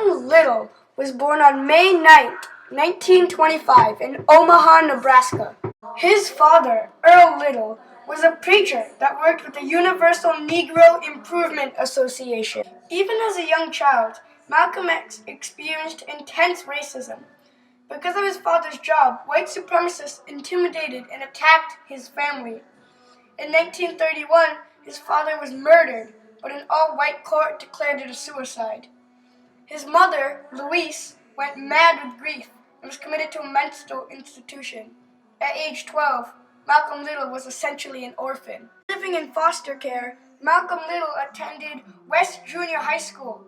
Malcolm Little was born on May 9th, 1925 in Omaha, Nebraska. His father, Earl Little, was a preacher that worked with the Universal Negro Improvement Association. Even as a young child, Malcolm X experienced intense racism. Because of his father's job, white supremacists intimidated and attacked his family. In 1931, his father was murdered, but an all-white court declared it a suicide. His mother, Louise, went mad with grief and was committed to a mental institution. At age 12, Malcolm Little was essentially an orphan. Living in foster care, Malcolm Little attended West Junior High School.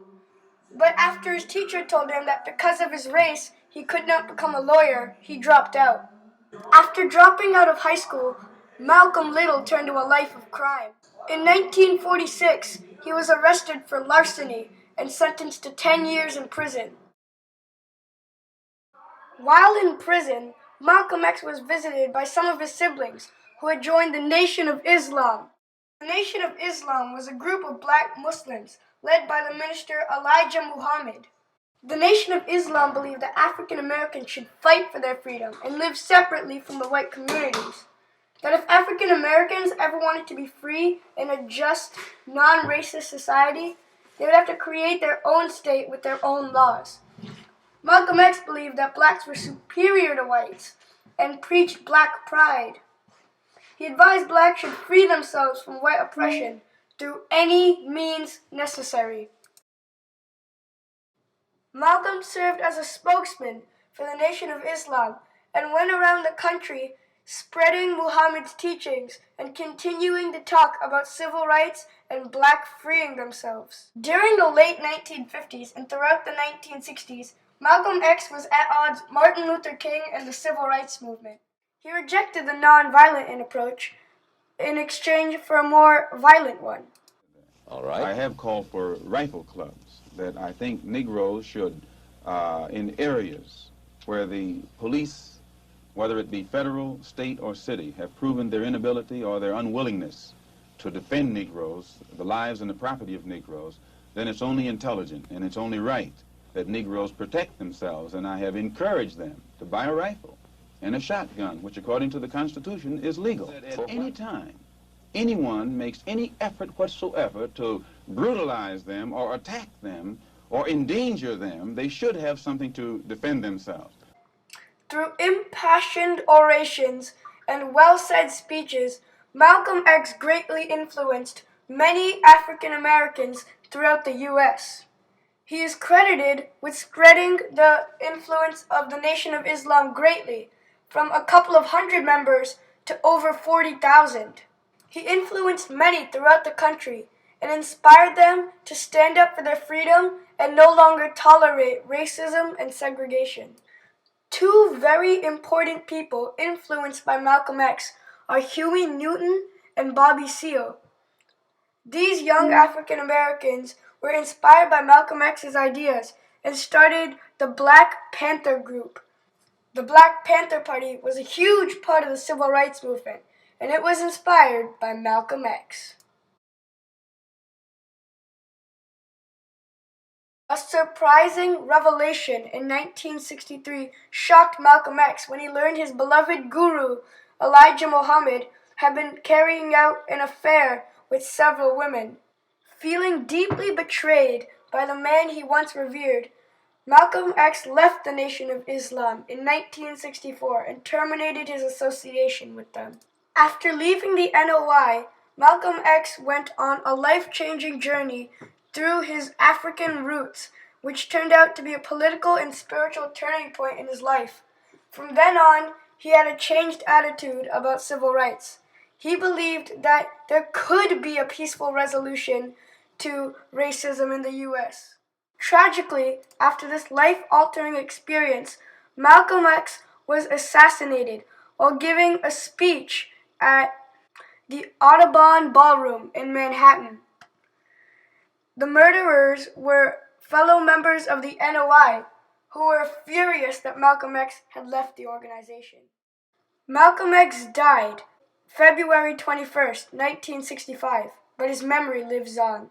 But after his teacher told him that because of his race, he could not become a lawyer, he dropped out. After dropping out of high school, Malcolm Little turned to a life of crime. In 1946, he was arrested for larceny and sentenced to 10 years in prison. While in prison, Malcolm X was visited by some of his siblings who had joined the Nation of Islam. The Nation of Islam was a group of black Muslims led by the minister Elijah Muhammad. The Nation of Islam believed that African Americans should fight for their freedom and live separately from the white communities. That if African Americans ever wanted to be free in a just, non-racist society, they would have to create their own state with their own laws. Malcolm X believed that blacks were superior to whites and preached black pride. He advised blacks should free themselves from white oppression through any means necessary. Malcolm served as a spokesman for the Nation of Islam and went around the country spreading Muhammad's teachings and continuing to talk about civil rights and black freeing themselves. During the late 1950s and throughout the 1960s, Malcolm X was at odds with Martin Luther King and the civil rights movement. He rejected the non-violent approach in exchange for a more violent one. All right. I have called for rifle clubs that I think Negroes should, in areas where the police, whether it be federal, state, or city, have proven their inability or their unwillingness to defend Negroes, the lives and the property of Negroes, then it's only intelligent and it's only right that Negroes protect themselves, and I have encouraged them to buy a rifle and a shotgun, which according to the Constitution is legal. At any time anyone makes any effort whatsoever to brutalize them or attack them or endanger them, they should have something to defend themselves. Through impassioned orations and well-said speeches, Malcolm X greatly influenced many African Americans throughout the U.S. He is credited with spreading the influence of the Nation of Islam greatly, from a couple of hundred members to over 40,000. He influenced many throughout the country and inspired them to stand up for their freedom and no longer tolerate racism and segregation. Two very important people influenced by Malcolm X are Huey Newton and Bobby Seale. These young African Americans were inspired by Malcolm X's ideas and started the Black Panther Group. The Black Panther Party was a huge part of the civil rights movement, and it was inspired by Malcolm X. A surprising revelation in 1963 shocked Malcolm X when he learned his beloved guru, Elijah Muhammad, had been carrying out an affair with several women. Feeling deeply betrayed by the man he once revered, Malcolm X left the Nation of Islam in 1964 and terminated his association with them. After leaving the NOI, Malcolm X went on a life-changing journey through his African roots, which turned out to be a political and spiritual turning point in his life. From then on, he had a changed attitude about civil rights. He believed that there could be a peaceful resolution to racism in the U.S. Tragically, after this life-altering experience, Malcolm X was assassinated while giving a speech at the Audubon Ballroom in Manhattan. The murderers were fellow members of the NOI who were furious that Malcolm X had left the organization. Malcolm X died February 21st, 1965, but his memory lives on.